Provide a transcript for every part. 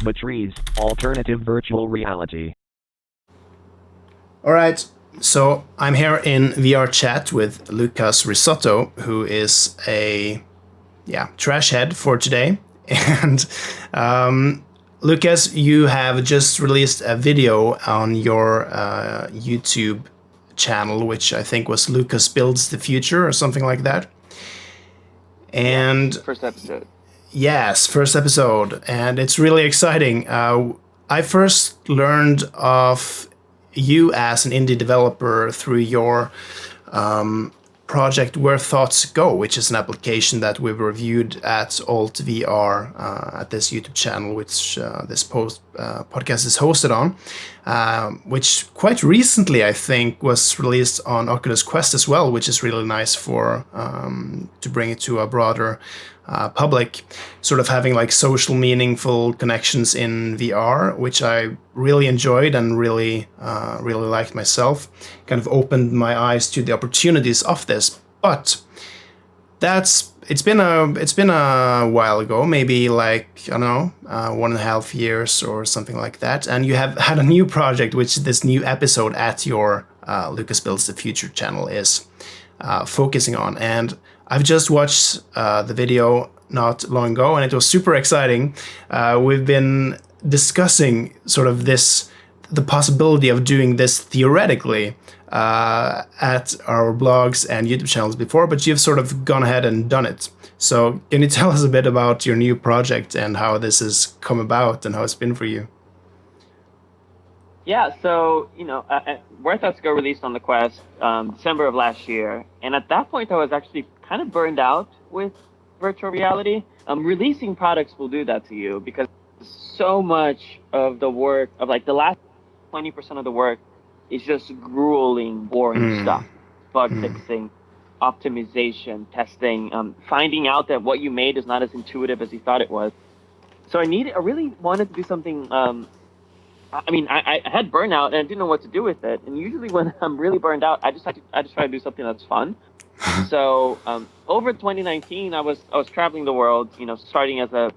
Matriz, alternative virtual reality. All right, so I'm here in VR chat with Lucas Rizzotto, who is a trash head for today. And Lucas, you have just released a video on your YouTube channel, which I think was Lucas Builds the Future or something like that. And first episode. Yes, first episode, and it's really exciting. I first learned of you as an indie developer through your project Where Thoughts Go, which is an application that we've reviewed at AltVR at this YouTube channel, which this podcast is hosted on, which quite recently I think was released on Oculus Quest as well, which is really nice for to bring it to a broader public, sort of having like social meaningful connections in VR, which I really enjoyed and really liked myself. Kind of opened my eyes to the opportunities of this. But it's been a while ago, maybe like, I don't know, 1.5 years or something like that. And you have had a new project, which this new episode at your Lucas Builds the Future channel is focusing on. And I've just watched the video not long ago, and it was super exciting. We've been discussing sort of the possibility of doing this theoretically at our blogs and YouTube channels before, but you've sort of gone ahead and done it. So can you tell us a bit about your new project and how this has come about and how it's been for you? Yeah, so, Where Thoughts Go released on the Quest December of last year. And at that point, I was actually kind of burned out with virtual reality. Releasing products will do that to you because so much of the work, of like the last 20% of the work, is just grueling, boring stuff. Bug fixing, optimization, testing, finding out that what you made is not as intuitive as you thought it was. So I really wanted to do something. I had burnout and I didn't know what to do with it. And usually when I'm really burned out, I just try to do something that's fun. So over 2019, I was traveling the world, starting to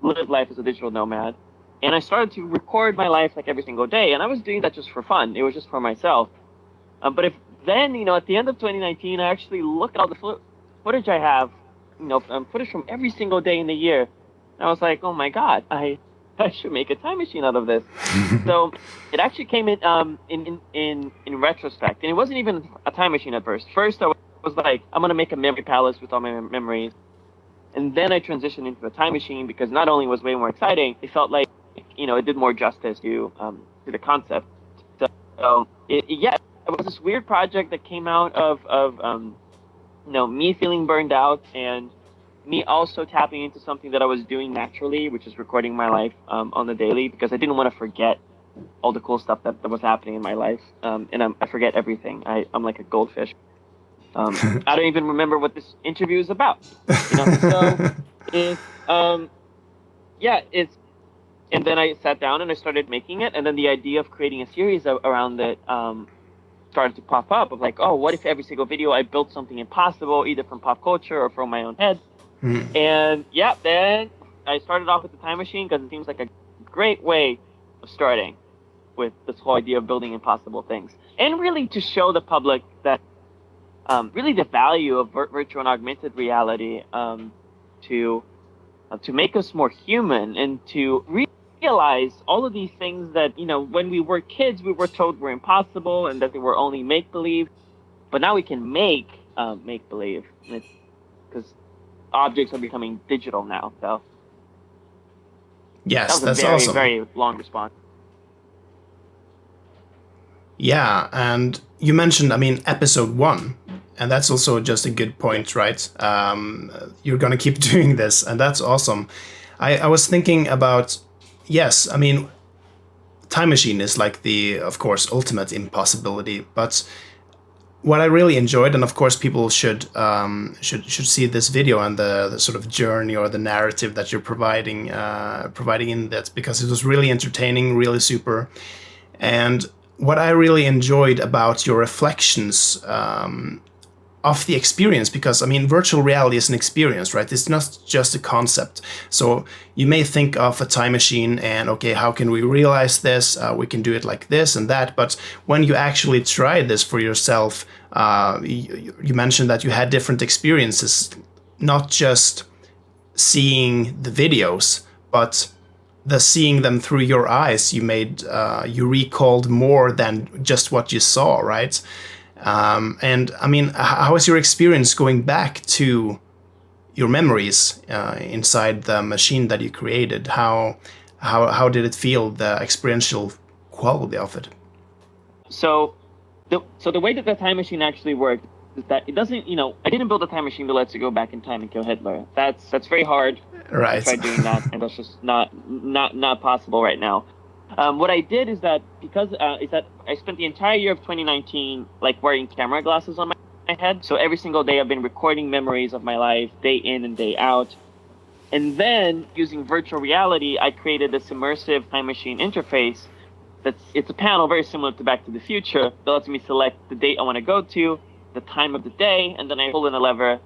live life as a digital nomad. And I started to record my life like every single day. And I was doing that just for fun. It was just for myself. But at the end of 2019, I actually looked at all the footage I have, footage from every single day in the year. And I was like, oh my God, I should make a time machine out of this. So it actually came in retrospect, and it wasn't even a time machine at first. First, I was like, I'm gonna make a memory palace with all my memories, and then I transitioned into a time machine because not only was it way more exciting, it felt like it did more justice to the concept. So it was this weird project that came out of me feeling burned out and me also tapping into something that I was doing naturally, which is recording my life on the daily, because I didn't want to forget all the cool stuff that was happening in my life. And I forget everything. I'm like a goldfish. I don't even remember what this interview is about. So and then I sat down and I started making it. And then the idea of creating a series around it started to pop up of like, oh, what if every single video I built something impossible, either from pop culture or from my own head? And then I started off with the time machine because it seems like a great way of starting with this whole idea of building impossible things, and really to show the public that really the value of virtual and augmented reality to make us more human and to realize all of these things that when we were kids we were told were impossible and that they were only make-believe, but now we can make make-believe, because objects are becoming digital now. So yes, that was that's a very, awesome. very long response. Yeah, and you mentioned, episode 1, and that's also just a good point, right? You're gonna keep doing this, and that's awesome. I was thinking about, yes, time machine is like the, of course, ultimate impossibility, but what I really enjoyed, and of course people should see this video and the sort of journey or the narrative that you're providing in that, because it was really entertaining, really super. And what I really enjoyed about your reflections of the experience, because I mean, virtual reality is an experience, right? It's not just a concept. So you may think of a time machine and, okay, how can we realize this? We can do it like this and that. But when you actually try this for yourself, you mentioned that you had different experiences, not just seeing the videos, but the seeing them through your eyes. You recalled more than just what you saw, right? And I mean, how was your experience going back to your memories inside the machine that you created? How did it feel, the experiential quality of it? So the way that the time machine actually worked is that it doesn't, I didn't build a time machine that lets you go back in time and kill Hitler. That's very hard. Right. I tried doing that, and that's just not possible right now. What I did is that I spent the entire year of 2019 like wearing camera glasses on my head. So every single day I've been recording memories of my life, day in and day out. And then using virtual reality, I created this immersive time machine interface. It's a panel very similar to Back to the Future that lets me select the date I want to go to, the time of the day, and then I pull in a lever,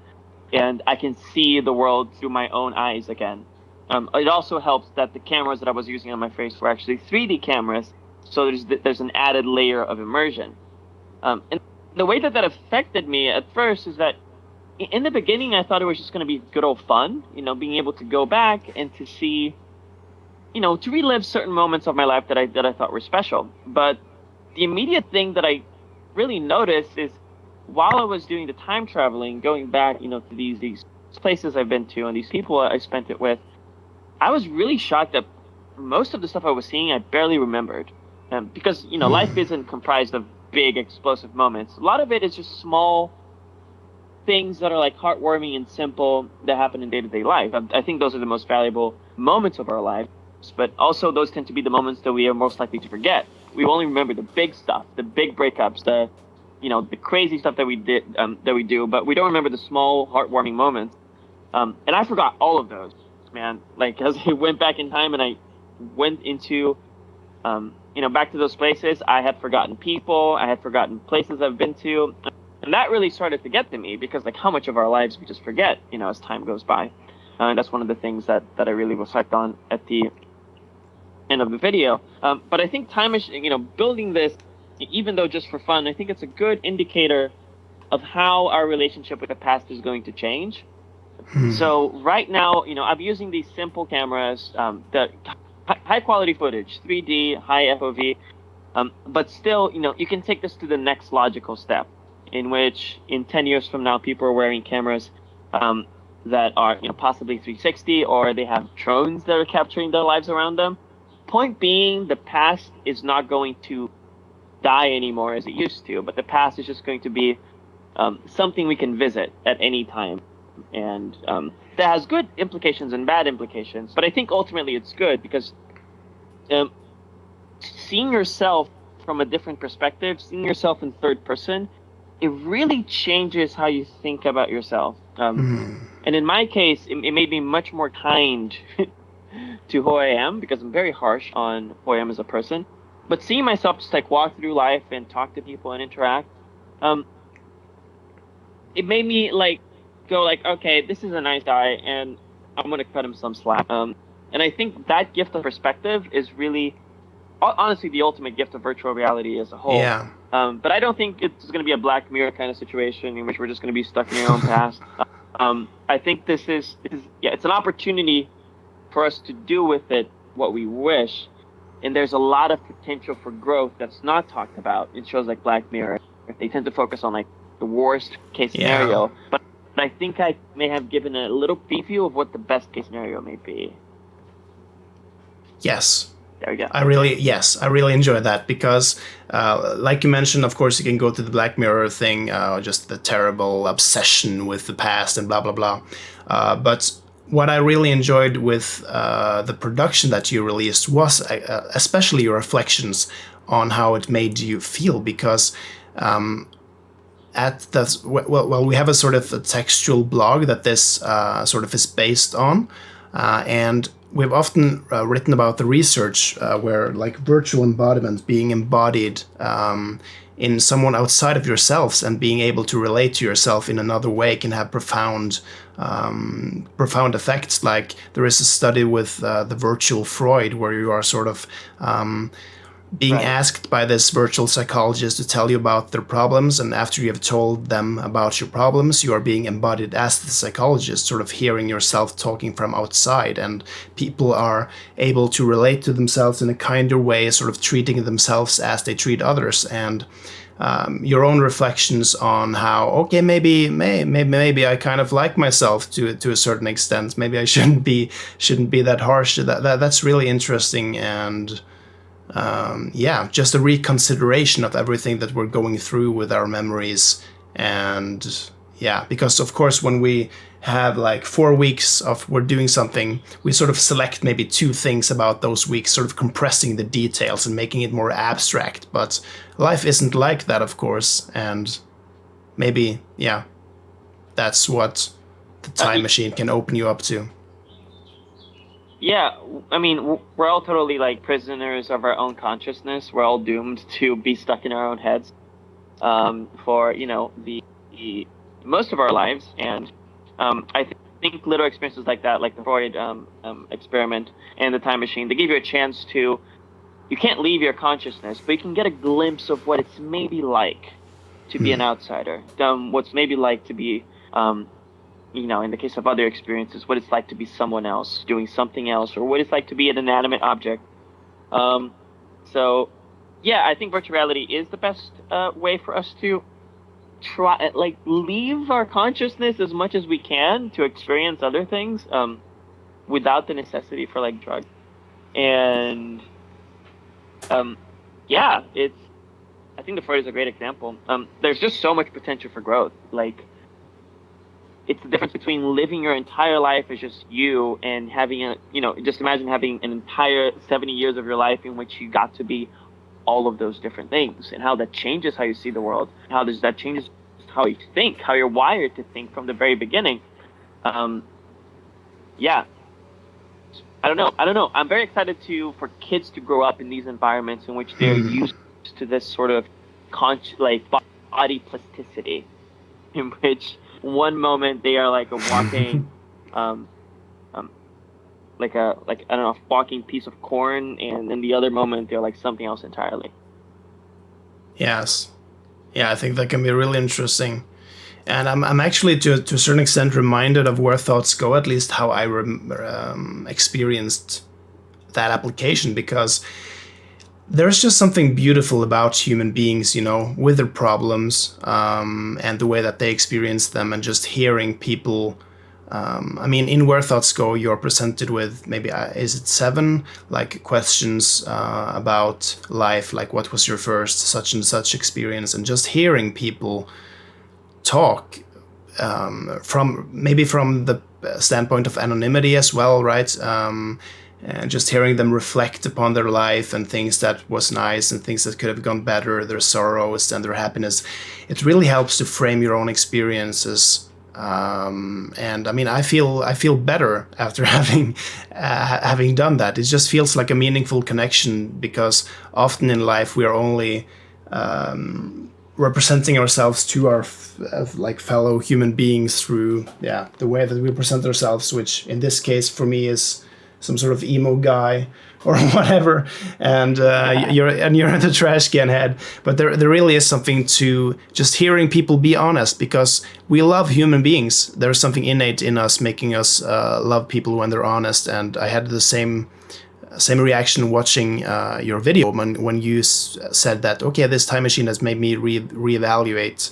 and I can see the world through my own eyes again. It also helps that the cameras that I was using on my face were actually 3D cameras, so there's an added layer of immersion. And the way that affected me at first is that in the beginning I thought it was just going to be good old fun, being able to go back and to see, to relive certain moments of my life that I thought were special. But the immediate thing that I really noticed is while I was doing the time traveling, going back, to these places I've been to and these people I spent it with, I was really shocked that most of the stuff I was seeing I barely remembered. Because, life isn't comprised of big explosive moments. A lot of it is just small things that are like heartwarming and simple that happen in day-to-day life. I think those are the most valuable moments of our lives, but also those tend to be the moments that we are most likely to forget. We only remember the big stuff, the big breakups, the crazy stuff that we do, but we don't remember the small, heartwarming moments. And I forgot all of those, man. Like, as I went back in time and I went into, back to those places, I had forgotten people, I had forgotten places I've been to. And that really started to get to me because, like, how much of our lives we just forget, as time goes by. And that's one of the things that I really reflect on at the end of the video. But I think time is, building this, even though just for fun, I think it's a good indicator of how our relationship with the past is going to change. So right now, I'm using these simple cameras, that high quality footage, 3D, high FOV, but still, you can take this to the next logical step, in which in 10 years from now, people are wearing cameras that are, possibly 360, or they have drones that are capturing their lives around them. Point being, the past is not going to die anymore as it used to, but the past is just going to be something we can visit at any time. And that has good implications and bad implications, but I think ultimately it's good because seeing yourself from a different perspective, seeing yourself in third person, it really changes how you think about yourself. And in my case, it made me much more kind to who I am, because I'm very harsh on who I am as a person. But seeing myself just like walk through life and talk to people and interact, it made me like go like, okay, this is a nice guy and I'm going to cut him some slack. And I think that gift of perspective is really, honestly, the ultimate gift of virtual reality as a whole. Yeah. But I don't think it's going to be a Black Mirror kind of situation in which we're just going to be stuck in our own past. I think this is it's an opportunity for us to do with it what we wish. And there's a lot of potential for growth that's not talked about in shows like Black Mirror. They tend to focus on like the worst case scenario. But I think I may have given a little preview of what the best case scenario may be. Yes. There we go. I really enjoy that because, like you mentioned, of course, you can go to the Black Mirror thing, just the terrible obsession with the past and blah, blah, blah. But what I really enjoyed with the production that you released was especially your reflections on how it made you feel, because we have a sort of a textual blog that this sort of is based on, and we've often written about the research where like virtual embodiment being embodied in someone outside of yourselves and being able to relate to yourself in another way can have profound effects. Like there is a study with the virtual Freud where you are sort of being asked by this virtual psychologist to tell you about their problems, and after you have told them about your problems, you are being embodied as the psychologist, sort of hearing yourself talking from outside, and people are able to relate to themselves in a kinder way, sort of treating themselves as they treat others. And your own reflections on how, okay, maybe I kind of like myself to a certain extent. Maybe I shouldn't be that harsh. That's really interesting. And just a reconsideration of everything that we're going through with our memories. And because of course when we have like 4 weeks of we're doing something, we sort of select maybe 2 things about those weeks, sort of compressing the details and making it more abstract. But life isn't like that, of course. And maybe that's what the time machine can open you up to. Yeah, I mean, we're all totally like prisoners of our own consciousness. We're all doomed to be stuck in our own heads for the most of our lives. And I think little experiences like that, like the Freud experiment and the time machine, they give you a chance to. You can't leave your consciousness, but you can get a glimpse of what it's maybe like to be an outsider. What's maybe like to be. In the case of other experiences, what it's like to be someone else, doing something else, or what it's like to be an inanimate object. I think virtual reality is the best way for us to try, leave our consciousness as much as we can to experience other things without the necessity for, drugs. And, I think the Freud is a great example. There's just so much potential for growth. It's the difference between living your entire life as just you and having just imagine having an entire 70 years of your life in which you got to be all of those different things, and how that changes how you see the world, how that changes how you think, how you're wired to think from the very beginning. I don't know. I'm very excited for kids to grow up in these environments in which they're used to this sort of body plasticity, in which one moment they are like a walking, walking piece of corn, and in the other moment they're like something else entirely. Yes, I think that can be really interesting, and I'm actually to a certain extent reminded of Where Thoughts Go, at least how I experienced that application, because there's just something beautiful about human beings, with their problems and the way that they experience them, and just hearing people. In Where Thoughts Go, you're presented with maybe, is it 7 questions about life, like what was your first such and such experience, and just hearing people talk from the standpoint of anonymity as well, right? And just hearing them reflect upon their life and things that was nice and things that could have gone better, their sorrows and their happiness. It really helps to frame your own experiences. I feel better after having done that. It just feels like a meaningful connection, because often in life we are only representing ourselves to our fellow human beings through the way that we present ourselves, which in this case for me is some sort of emo guy or whatever, and you're in the trash can head. But there really is something to just hearing people be honest, because we love human beings. There's something innate in us making us love people when they're honest. And I had the same reaction watching your video when you said that, okay, this time machine has made me reevaluate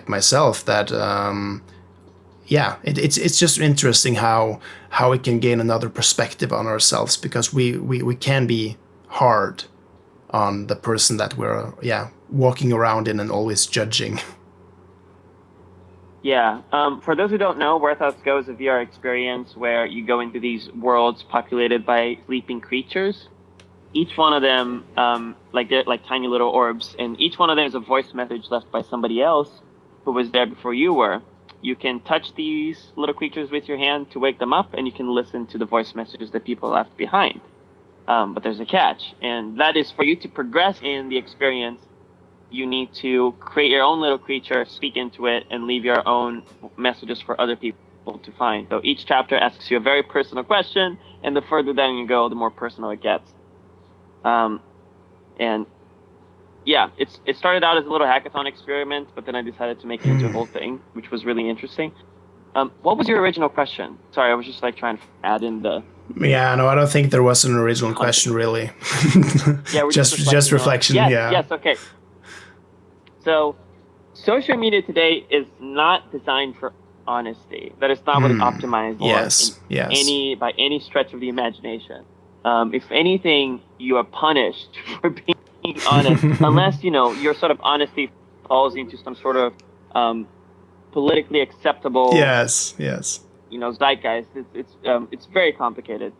myself, that it's just interesting how we can gain another perspective on ourselves, because we can be hard on the person that we're walking around in and always judging. For those who don't know, Where Thoughts Go is a VR experience where you go into these worlds populated by sleeping creatures. Each one of them, they're like tiny little orbs, and each one of them is a voice message left by somebody else who was there before you were. You can touch these little creatures with your hand to wake them up, and you can listen to the voice messages that people left behind. But there's a catch, and that is for you to progress in the experience, you need to create your own little creature, speak into it, and leave your own messages for other people to find. So each chapter asks you a very personal question, and the further down you go, the more personal it gets. And yeah, it started out as a little hackathon experiment, but then I decided to make it into a whole thing, which was really interesting. What was your original question? Sorry, I was just like trying to add in the... Yeah, no, I don't think there was an original question, really. Yeah, we're just reflection. Yes, okay. So, social media today is not designed for honesty. That is not what it's optimized for by any stretch of the imagination. If anything, you are punished for being honest, unless, your sort of honesty falls into some sort of politically acceptable zeitgeist. It's very complicated.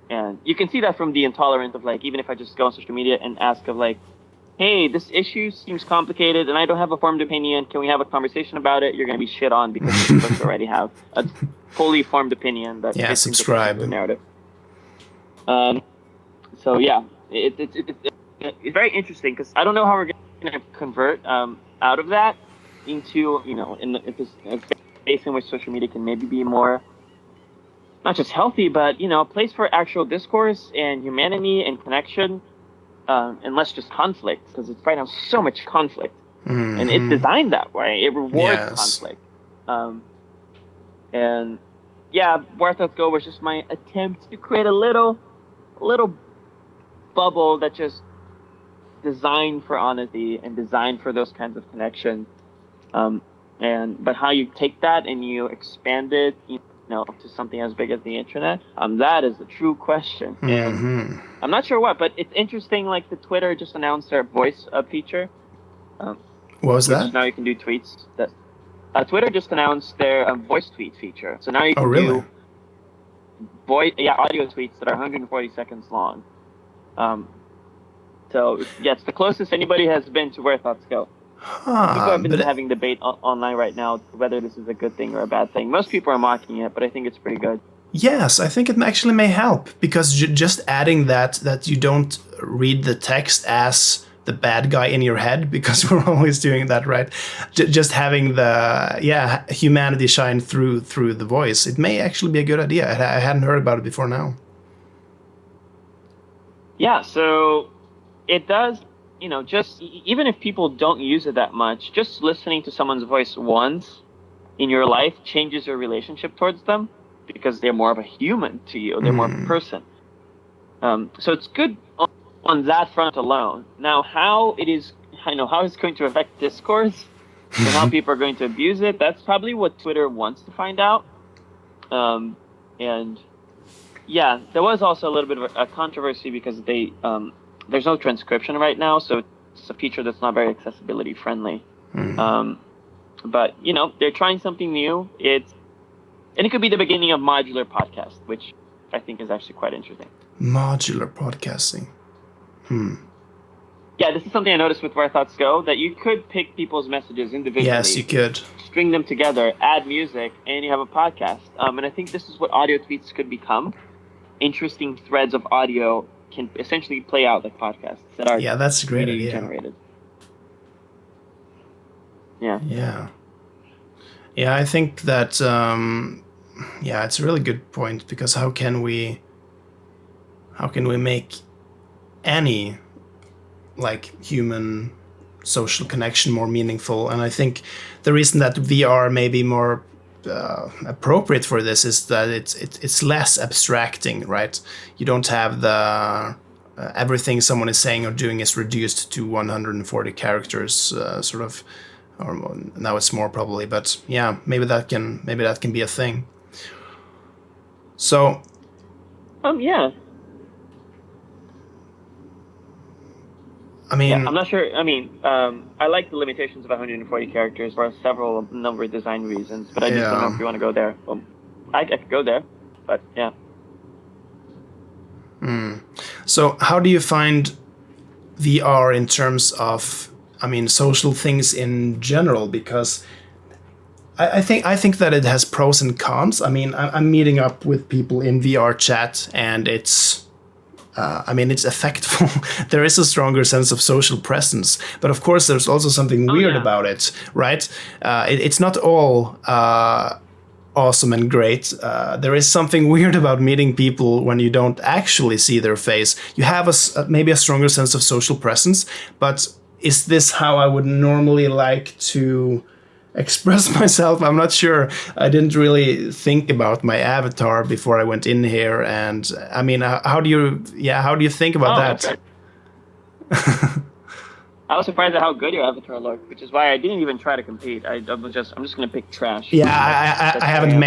And you can see that from the intolerance of, like, even if I just go on social media and ask of, like, hey, this issue seems complicated and I don't have a formed opinion. Can we have a conversation about it? You're going to be shit on because you're supposed to already have a fully formed opinion that fits into the narrative. So yeah, it's very interesting because I don't know how we're going to convert out of that into, in this space in which social media can maybe be more, not just healthy, but, a place for actual discourse and humanity and connection. And less just conflict, because it's right now so much conflict, and it's designed that way. It rewards conflict. And yeah, Where Thoughts Go was just my attempt to create a little bubble that just designed for honesty and designed for those kinds of connections. But how you take that and you expand it, to something as big as the internet, that is the true question. And I'm not sure what, but it's interesting. Like the Twitter just announced their voice feature. What was that? Now you can do tweets. Twitter just announced their voice tweet feature. So now you can do audio tweets that are 140 seconds long. So yes, the closest anybody has been to Where Thoughts Go. People have been having debate online right now whether this is a good thing or a bad thing. Most people are mocking it, but I think it's pretty good. Yes, I think it actually may help, because just adding that you don't read the text as the bad guy in your head, because we're always doing that, right? Just having the humanity shine through the voice. It may actually be a good idea. I hadn't heard about it before now. Yeah, so it does. Just even if people don't use it that much, just listening to someone's voice once in your life changes your relationship towards them, because they're more of a human to you. They're more of a person. So it's good on that front alone. Now, how it's going to affect discourse and how people are going to abuse it, that's probably what Twitter wants to find out. And yeah, there was also a little bit of a controversy because there's no transcription right now, so it's a feature that's not very accessibility friendly. But they're trying something new. And it could be the beginning of modular podcast, which I think is actually quite interesting. Modular podcasting. Yeah, this is something I noticed with Where Thoughts Go, that you could pick people's messages individually. Yes, you could. String them together, add music, and you have a podcast. And I think this is what audio tweets could become. Interesting threads of audio can essentially play out like podcasts that are that's a great idea. Generated. Yeah, I think that it's a really good point, because how can we make any human social connection more meaningful? And I think the reason that VR may be more appropriate for this is that it's less abstracting, right? You don't have the everything someone is saying or doing is reduced to 140 characters, or now it's more probably, but yeah, maybe that can be a thing. So yeah. I mean, I'm not sure. I mean, I like the limitations of 140 characters for several number of design reasons, but I just don't know if you want to go there. I could go there, but yeah. So how do you find VR in terms of, social things in general? Because I think that it has pros and cons. I mean, I'm meeting up with people in VR chat, and it's it's effective. There is a stronger sense of social presence, but of course, there's also something weird about it, right? It's not all awesome and great. There is something weird about meeting people when you don't actually see their face. You have maybe a stronger sense of social presence, but is this how I would normally like to express myself? I'm not sure. I didn't really think about my avatar before I went in here, and I mean, how do you think about that? Okay. I was surprised at how good your avatar looked, which is why I didn't even try to compete. I'm just gonna pick trash. Yeah, I haven't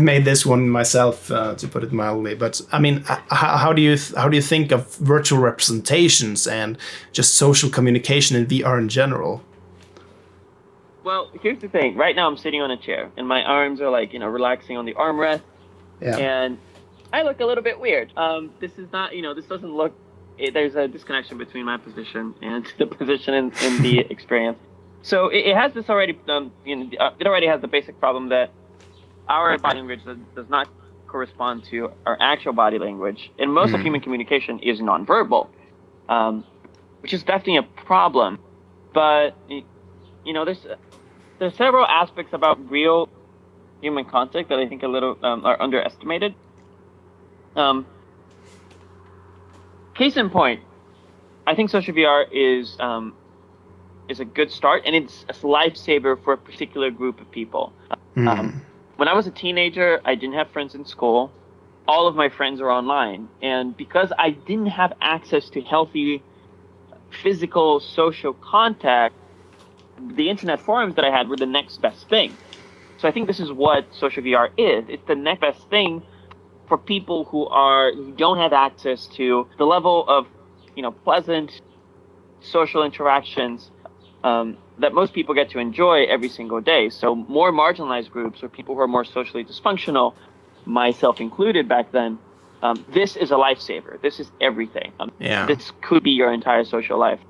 made this one myself, to put it mildly. But I mean, how do you think of virtual representations and just social communication in VR in general? Well, here's the thing. Right now, I'm sitting on a chair, and my arms are like relaxing on the armrest, and I look a little bit weird. This is not this doesn't look. There's a disconnection between my position and the position in the experience. So it has this already. It already has the basic problem that our body language does not correspond to our actual body language, and most of human communication is nonverbal, which is definitely a problem. But there's several aspects about real human contact that I think are underestimated. Case in point, I think social VR is a good start, and it's a lifesaver for a particular group of people. When I was a teenager, I didn't have friends in school. All of my friends are online, and because I didn't have access to healthy physical social contact, the internet forums that I had were the next best thing. So I think this is what social VR is. It's the next best thing for people who don't have access to the level of pleasant social interactions that most people get to enjoy every single day. So more marginalized groups or people who are more socially dysfunctional, myself included back then, this is a lifesaver. This is everything. This could be your entire social life.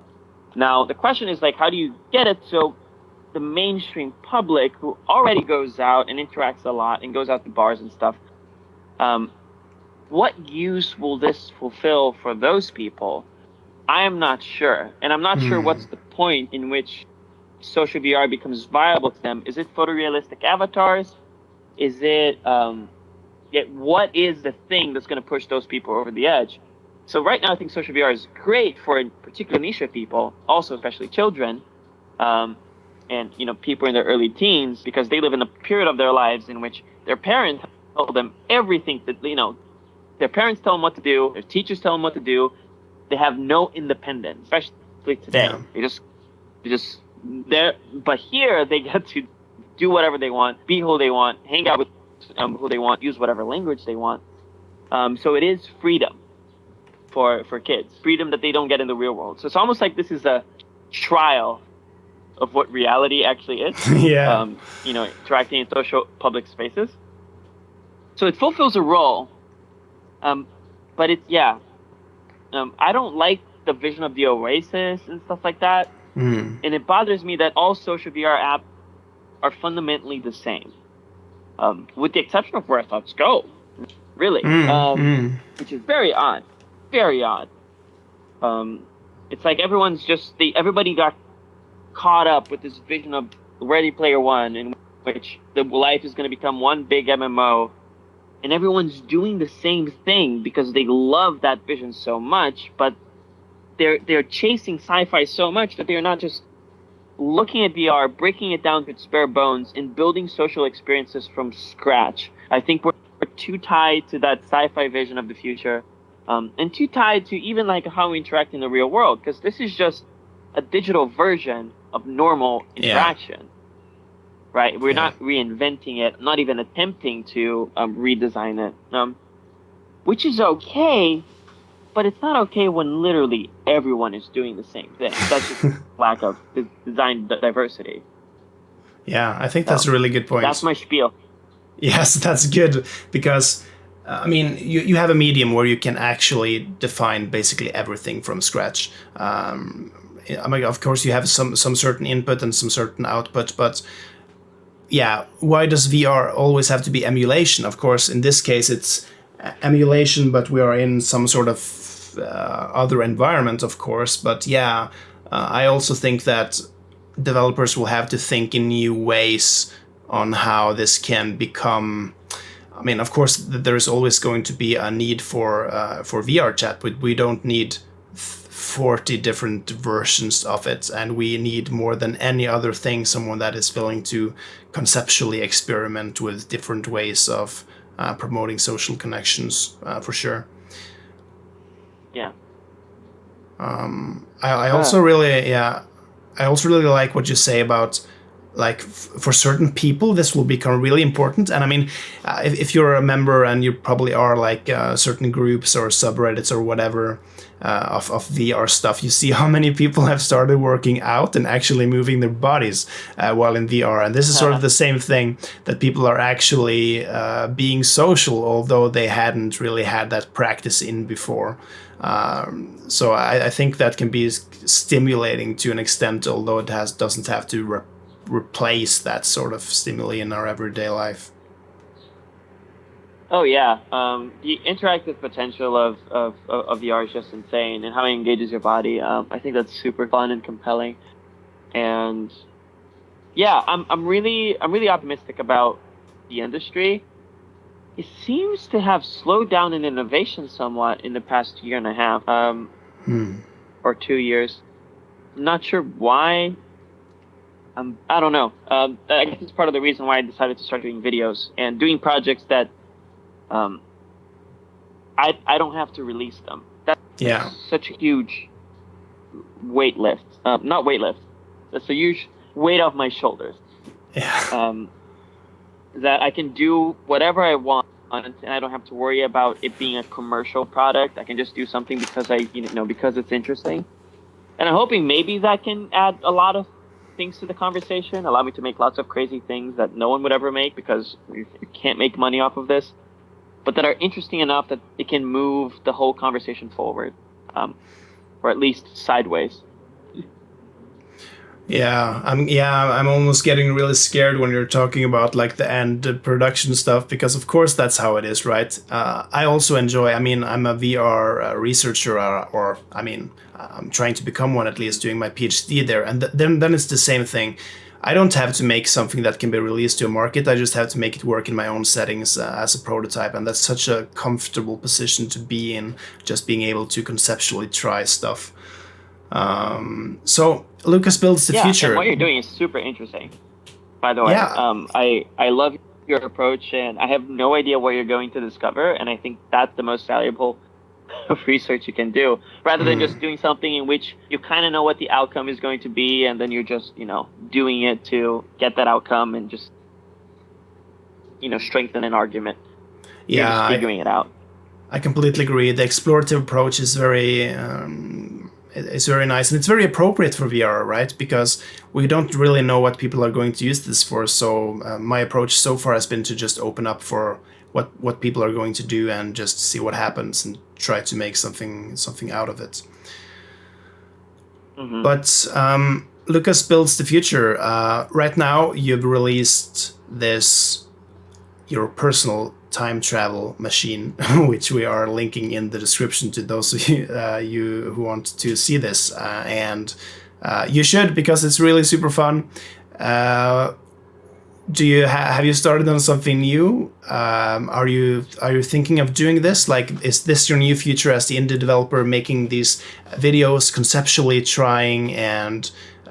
Now, the question is, how do you get it so the mainstream public, who already goes out and interacts a lot and goes out to bars and stuff, what use will this fulfill for those people? I am not sure. And I'm not sure what's the point in which social VR becomes viable to them. Is it photorealistic avatars? Is it, what is the thing that's going to push those people over the edge? So right now, I think social VR is great for a particular niche of people, also especially children, and people in their early teens, because they live in a period of their lives in which their parents tell them everything that their parents tell them what to do, their teachers tell them what to do. They have no independence, especially today. Yeah. They just there. But here they get to do whatever they want, be who they want, hang out with who they want, use whatever language they want. So it is freedom for kids, freedom that they don't get in the real world. So it's almost like this is a trial of what reality actually is. Interacting in social public spaces. So it fulfills a role, but it's I don't like the vision of the Oasis and stuff like that, and it bothers me that all social VR apps are fundamentally the same, with the exception of Where Thoughts Go, really, which is very odd. Very odd. It's like everybody got caught up with this vision of Ready Player One, in which the life is going to become one big MMO, and everyone's doing the same thing because they love that vision so much, but they're chasing sci-fi so much that they're not just looking at VR, breaking it down to its bare bones, and building social experiences from scratch. I think we're too tied to that sci-fi vision of the future. And too tied to even how we interact in the real world, because this is just a digital version of normal interaction, right? We're not reinventing it, not even attempting to redesign it, which is okay, but it's not okay when literally everyone is doing the same thing. That's just lack of design diversity. Yeah, I think that's a really good point. That's my spiel. Yes, that's good, because you have a medium where you can actually define basically everything from scratch. Of course, you have some certain input and some certain output, but yeah, why does VR always have to be emulation? Of course, in this case, it's emulation, but we are in some sort of other environment, of course. But yeah, I also think that developers will have to think in new ways on how this can become. I mean, of course, there is always going to be a need for VR chat, but we don't need 40 different versions of it, and we need more than any other thing someone that is willing to conceptually experiment with different ways of promoting social connections, for sure. Yeah. I also really, yeah, I also really like what you say about, like, for certain people this will become really important. And I mean, if you're a member, and you probably are, like, certain groups or subreddits or whatever of VR stuff, you see how many people have started working out and actually moving their bodies while in VR. And this is sort of the same thing, that people are actually being social, although they hadn't really had that practice in before. So I think that can be stimulating to an extent, although it doesn't have to replace that sort of stimuli in our everyday life. Oh yeah, the interactive potential of VR is just insane, and how it engages your body. I think that's super fun and compelling, and yeah, I'm really optimistic about the industry. It seems to have slowed down in innovation somewhat in the past year and a half, or 2 years. I'm not sure why. I don't know. I guess it's part of the reason why I decided to start doing videos and doing projects that I don't have to release them. That's such a huge weight lift. Not weight lift. That's a huge weight off my shoulders. Yeah. That I can do whatever I want, and I don't have to worry about it being a commercial product. I can just do something because because it's interesting. And I'm hoping maybe that can add a lot of things to the conversation, allow me to make lots of crazy things that no one would ever make, because you can't make money off of this, but that are interesting enough that it can move the whole conversation forward, or at least sideways. Yeah, I'm almost getting really scared when you're talking about, like, the end production stuff, because of course that's how it is, right? I also enjoy. I mean, I'm a VR researcher, or I mean, I'm trying to become one, at least, doing my PhD there, and then it's the same thing. I don't have to make something that can be released to a market. I just have to make it work in my own settings as a prototype, and that's such a comfortable position to be in, just being able to conceptually try stuff. So Lucas builds the future. And what you're doing is super interesting, by the way. Yeah. I love your approach, and I have no idea what you're going to discover, and I think that's the most valuable research you can do, rather than just doing something in which you kind of know what the outcome is going to be, and then you're just doing it to get that outcome and just strengthen an argument. You're just figuring it out. I completely agree. The explorative approach is very it's very nice, and it's very appropriate for VR, right? Because we don't really know what people are going to use this for. So my approach so far has been to just open up for what people are going to do, and just see what happens, and try to make something out of it. Mm-hmm. But Lucas builds the future. Right now, you've released your personal time travel machine, which we are linking in the description to those of you who want to see this, and you should, because it's really super fun. Have you started on something new? Are you thinking of doing this? Like, is this your new future as the indie developer, making these videos, conceptually trying and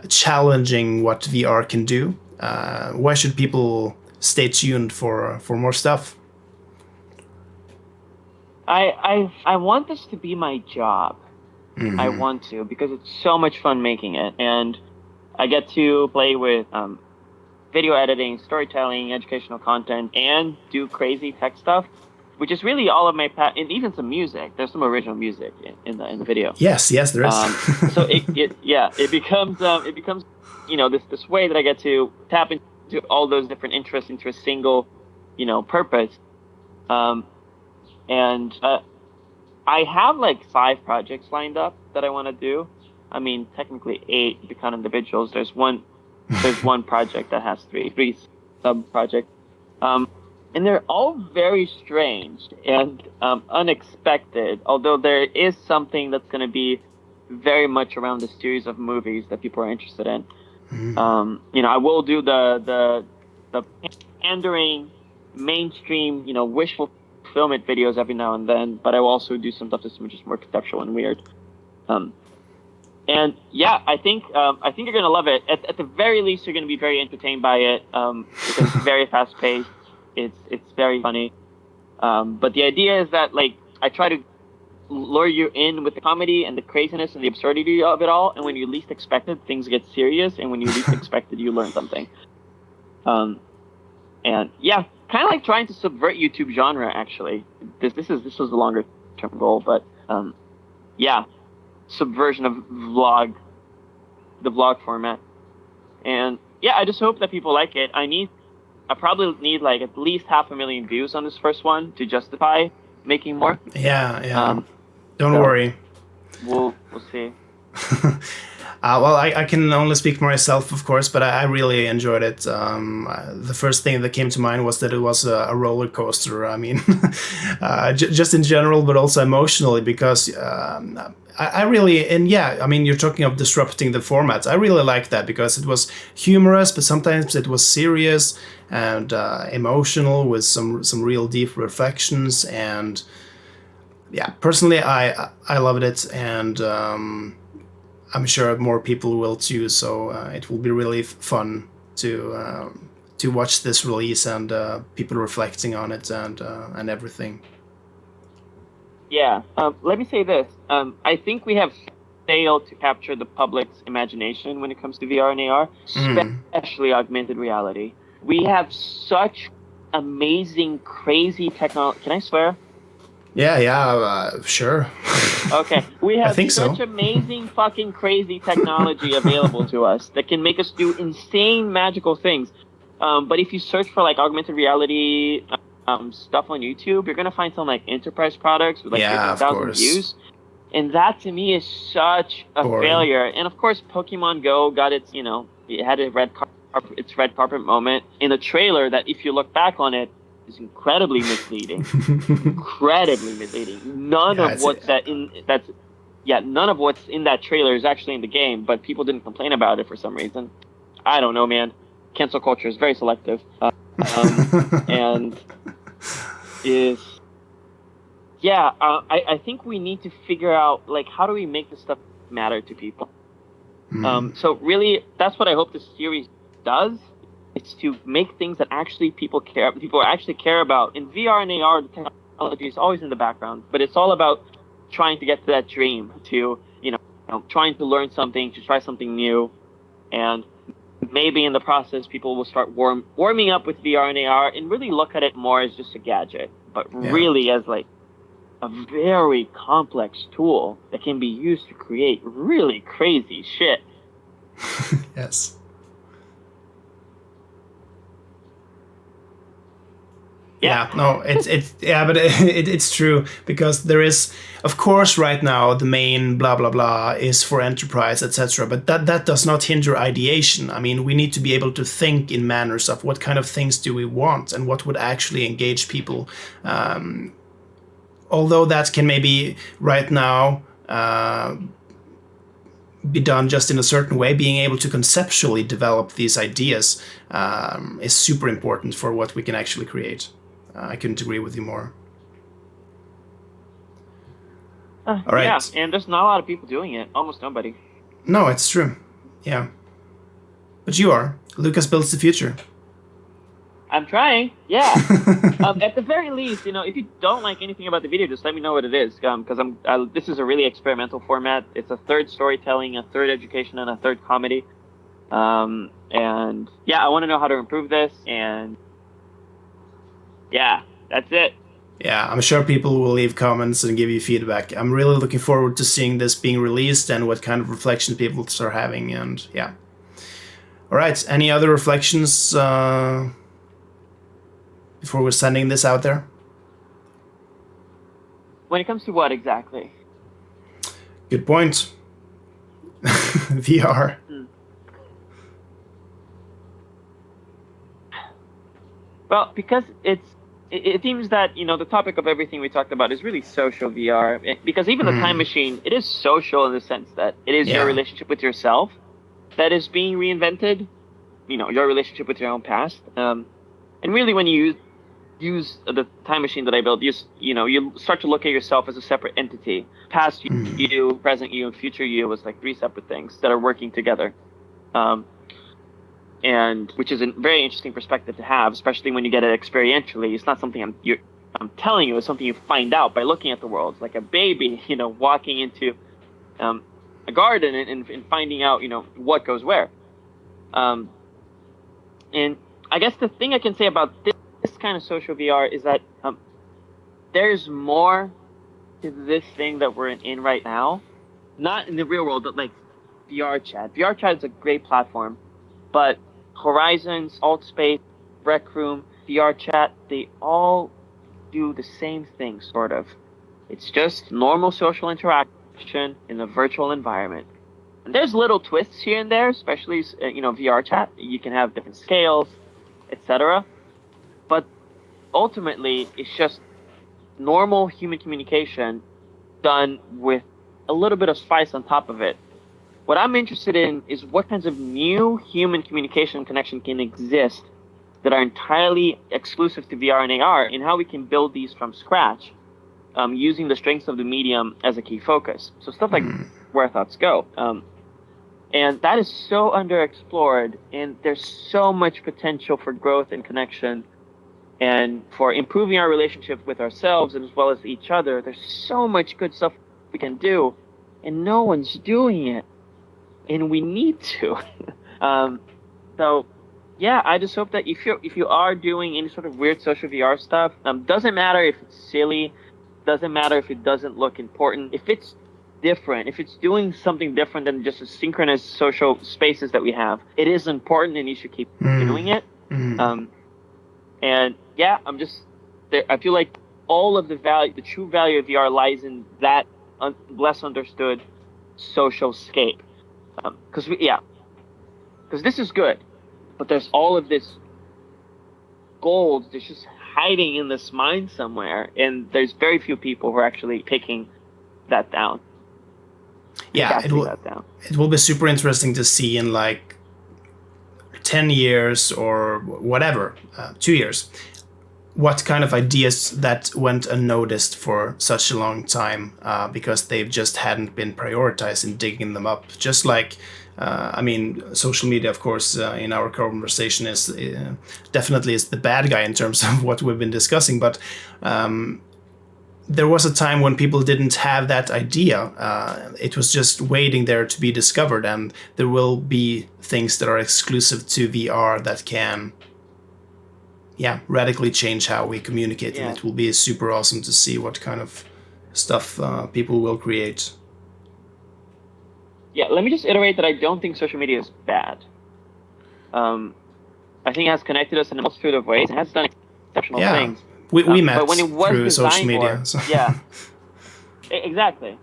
challenging what VR can do? Why should people stay tuned for more stuff? I want this to be my job. Mm-hmm. I want to, because it's so much fun making it, and I get to play with video editing, storytelling, educational content, and do crazy tech stuff, which is really all of my and even some music. There's some original music in the video. Yes, there is. So it becomes this way that I get to tap into all those different interests into a single purpose. And I have like 5 projects lined up that I want to do. I mean, technically 8 if you count individuals. There's one project that has 3. sub project. And they're all very strange and unexpected, although there is something that's going to be very much around the series of movies that people are interested in. I will do the pandering mainstream, wish fulfillment videos every now and then, but I will also do some stuff that's just more conceptual and weird. And yeah, I think you're gonna love it. At the very least, you're gonna be very entertained by it. Because it's very fast paced. It's very funny. But the idea is that I try to lure you in with the comedy and the craziness and the absurdity of it all. And when you least expect it, things get serious. And when you least expect it, you learn something. And yeah, kind of like trying to subvert YouTube genre. Actually, this was a longer term goal, but yeah. Subversion of the vlog format, and yeah, I just hope that people like it. I probably need at least 500,000 views on this first one to justify making more. Yeah. Don't worry. We'll see. Well, I can only speak for myself, of course, but I really enjoyed it. The first thing that came to mind was that it was a roller coaster. I mean, just in general, but also emotionally, because I really, and yeah, I mean, you're talking of disrupting the formats. I really like that because it was humorous, but sometimes it was serious and emotional with some real deep reflections. And yeah, personally, I loved it, and I'm sure more people will too. So it will be really fun to watch this release and people reflecting on it and everything. Yeah. Let me say this. I think we have failed to capture the public's imagination when it comes to VR and AR, especially augmented reality. We have such amazing, crazy technology. Can I swear? Yeah, sure. Okay, we have such amazing, fucking crazy technology available to us that can make us do insane, magical things. But if you search for augmented reality stuff on YouTube, you're gonna find some enterprise products with 50,000 views, and that to me is such a failure. And of course, Pokemon Go got its, it had a red carpet moment in a trailer that, if you look back on it, is incredibly misleading. Incredibly misleading. None of what's in that trailer is actually in the game, but people didn't complain about it for some reason. I don't know, man. Cancel culture is very selective, and I think we need to figure out how do we make this stuff matter to people. So really, that's what I hope this series does. It's to make things that people actually care about. In VR and AR, the technology is always in the background, but it's all about trying to get to that dream, to trying to learn something, to try something new, and maybe in the process people will start warming up with VR and AR and really look at it more as just a gadget, but really as a very complex tool that can be used to create really crazy shit. Yes. Yeah, no, it's true, because there is, of course, right now the main blah blah blah is for enterprise, etc. But that does not hinder ideation. I mean, we need to be able to think in manners of what kind of things do we want and what would actually engage people. Although that can maybe right now be done just in a certain way, being able to conceptually develop these ideas is super important for what we can actually create. I couldn't agree with you more. All right. Yeah, and there's not a lot of people doing it. Almost nobody. No, it's true. Yeah. But you are. Lucas builds the future. I'm trying. Yeah. At the very least, if you don't like anything about the video, just let me know what it is. Because this is a really experimental format. It's a third storytelling, a third education, and a third comedy. And yeah, I want to know how to improve this. And yeah, that's it. Yeah, I'm sure people will leave comments and give you feedback. I'm really looking forward to seeing this being released and what kind of reflections people are having. And yeah. All right. Any other reflections before we're sending this out there? When it comes to what exactly? Good point. VR. Well, because it seems that the topic of everything we talked about is really social VR. Because even the time machine, it is social in the sense that it is your Yeah. relationship with yourself that is being reinvented. Your relationship with your own past. And really, when you use the time machine that I built, you start to look at yourself as a separate entity. Past you, present you, and future you was like three separate things that are working together. And which is a very interesting perspective to have, especially when you get it experientially. It's not something I'm telling you. It's something you find out by looking at the world. It's like a baby, walking into a garden and finding out, what goes where. And I guess the thing I can say about this kind of social VR is that there's more to this thing that we're in right now. Not in the real world, but like VR chat. VR chat is a great platform, but Horizons, AltSpace, Rec Room, VR chat, they all do the same thing, sort of. It's just normal social interaction in a virtual environment. And there's little twists here and there, especially VR chat. You can have different scales, etc. But ultimately, it's just normal human communication done with a little bit of spice on top of it. What I'm interested in is what kinds of new human communication connection can exist that are entirely exclusive to VR and AR, and how we can build these from scratch, using the strengths of the medium as a key focus. So stuff like Where Thoughts Go. And that is so underexplored, and there's so much potential for growth and connection and for improving our relationship with ourselves and as well as each other. There's so much good stuff we can do, and no one's doing it. And we need to. So, yeah, I just hope that if you are doing any sort of weird social VR stuff, doesn't matter if it's silly, doesn't matter if it doesn't look important. If it's different, if it's doing something different than just the synchronous social spaces that we have, it is important, and you should keep doing it. And yeah, I feel like all of the true value of VR lies in that less understood social scape. Because this is good, but there's all of this gold that's just hiding in this mine somewhere, and there's very few people who are actually taking that down. Yeah, it will be super interesting to see in like 10 years or whatever, 2 years, what kind of ideas that went unnoticed for such a long time because they've just hadn't been prioritized in digging them up. Just like, social media, of course, in our conversation is definitely is the bad guy in terms of what we've been discussing. But there was a time when people didn't have that idea. It was just waiting there to be discovered, and there will be things that are exclusive to VR that can radically change how we communicate. Yeah. And it will be super awesome to see what kind of stuff people will create. Yeah, let me just iterate that I don't think social media is bad. I think it has connected us in a multitude of ways. It has done exceptional things. We met but when it was through social media. Yeah, exactly.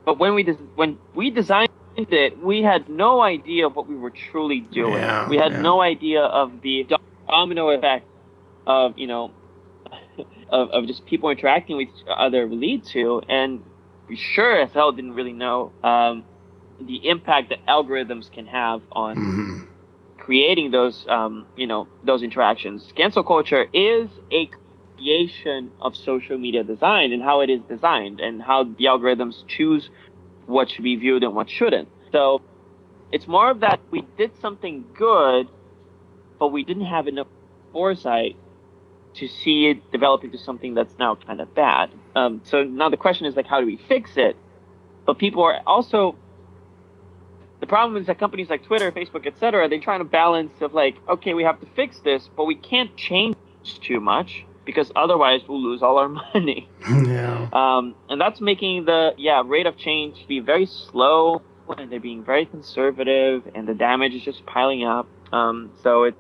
But when we designed it, we had no idea of what we were truly doing. Yeah, we had no idea of the domino effect of of just people interacting with each other lead to, and we sure as hell didn't really know the impact that algorithms can have on creating those those interactions. Cancel culture is a creation of social media design and how it is designed and how the algorithms choose what should be viewed and what shouldn't. So it's more of that we did something good, but we didn't have enough foresight to see it develop into something that's now kind of bad. So now the question is like, how do we fix it? But people are also, the problem is that companies like Twitter, Facebook, etc., they're trying to balance of like, okay, we have to fix this, but we can't change too much because otherwise we'll lose all our money. Yeah. And that's making the rate of change be very slow, and they're being very conservative, and the damage is just piling up. So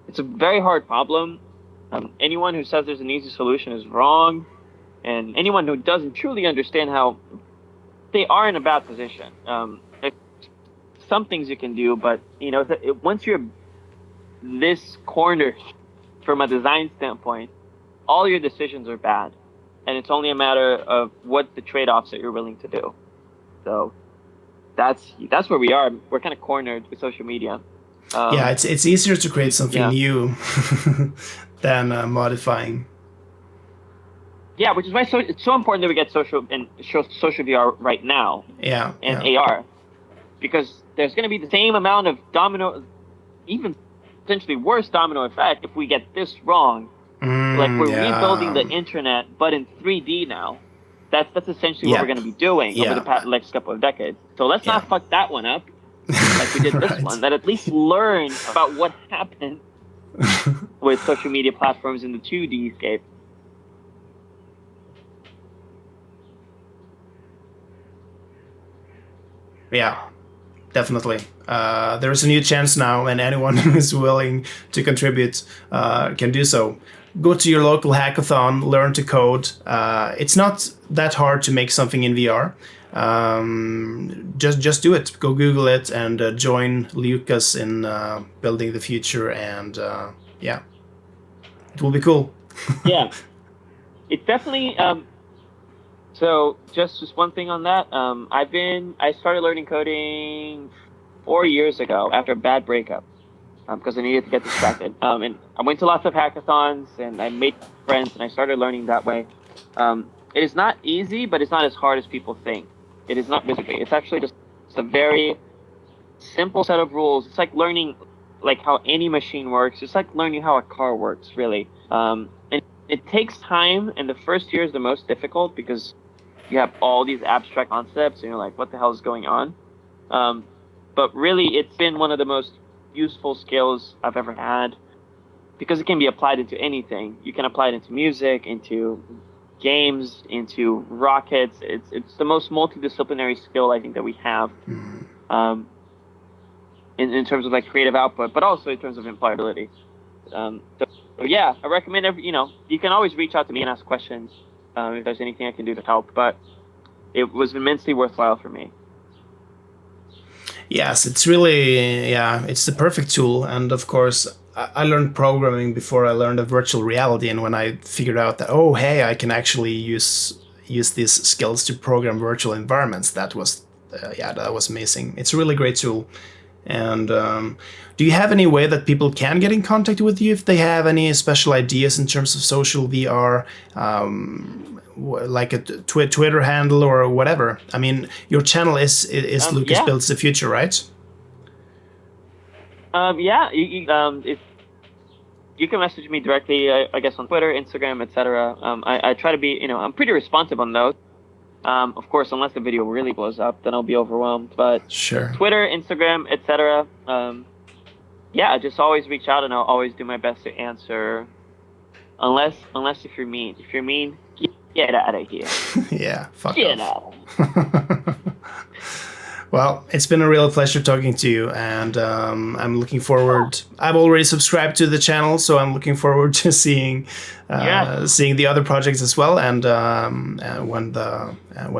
it's a very hard problem. Anyone who says there's an easy solution is wrong, and anyone who doesn't truly understand how they are in a bad position. There's some things you can do, but once you're this cornered from a design standpoint, all your decisions are bad, and it's only a matter of what the trade-offs that you're willing to do. So that's where we are. We're kind of cornered with social media. Yeah, it's easier to create something new than modifying. Yeah, which is why it's so important that we get social VR right now. Yeah, and AR, because there's going to be the same amount of domino, even potentially worse domino effect if we get this wrong. Like we're rebuilding the internet, but in 3D now. That's essentially what we're going to be doing over the next couple of decades. So let's not fuck that one up, like we did this one. That at least learn about what happened with social media platforms in the 2D scape. Yeah, definitely. There's a new chance now, and anyone who is willing to contribute can do so. Go to your local hackathon, learn to code. It's not that hard to make something in VR. Just do it. Go Google it and join Lucas in building the future, and yeah, it will be cool. Yeah, it's definitely. So just one thing on that. I started learning coding 4 years ago after a bad breakup, because I needed to get distracted. And I went to lots of hackathons and I made friends and I started learning that way. It is not easy, but it's not as hard as people think. It is not basically. It's actually just a very simple set of rules. It's like learning like how any machine works. It's like learning how a car works, really. And it takes time, and the first year is the most difficult because you have all these abstract concepts and you're like, what the hell is going on? But really, it's been one of the most useful skills I've ever had because it can be applied into anything. You can apply it into music, into games, into rockets. It's the most multidisciplinary skill I think that we have in terms of like creative output, but also in terms of employability. So yeah, I recommend you can always reach out to me and ask questions if there's anything I can do to help, but it was immensely worthwhile for me. Yes, it's really, it's the perfect tool. And of course, I learned programming before I learned of virtual reality. And when I figured out that, oh, hey, I can actually use these skills to program virtual environments, that was amazing. It's a really great tool. And do you have any way that people can get in contact with you if they have any special ideas in terms of social VR, like a Twitter handle or whatever? I mean, your channel is Lucas Builds the Future, right? If you can message me directly, I guess on Twitter, Instagram, etc. I try to be, I'm pretty responsive on those. Of course, unless the video really blows up, then I'll be overwhelmed. But sure, Twitter, Instagram, etc. Just always reach out, and I'll always do my best to answer. Unless if you're mean. If you're mean, get out of here. Yeah, fuck get off. out. Well, it's been a real pleasure talking to you, and I'm looking forward. I've already subscribed to the channel, so I'm looking forward to seeing the other projects as well, and when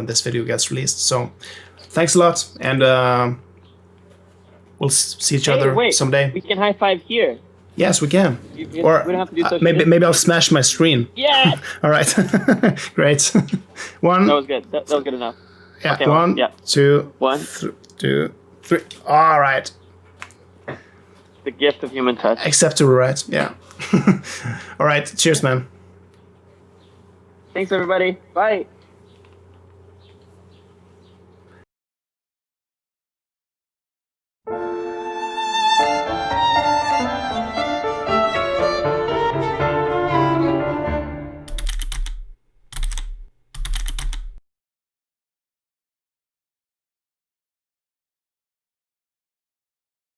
this video gets released. So, thanks a lot, and we'll see each other someday. We can high five here. Yes, we can. Or we don't have to do social maybe I'll smash my screen. Yeah. All right. Great. One. That was good. That was good enough. Yeah. Okay, one. yeah. Two. One. 2, 3. All right. The gift of human touch. Acceptable, right? Yeah. All right. Cheers, man. Thanks, everybody. Bye.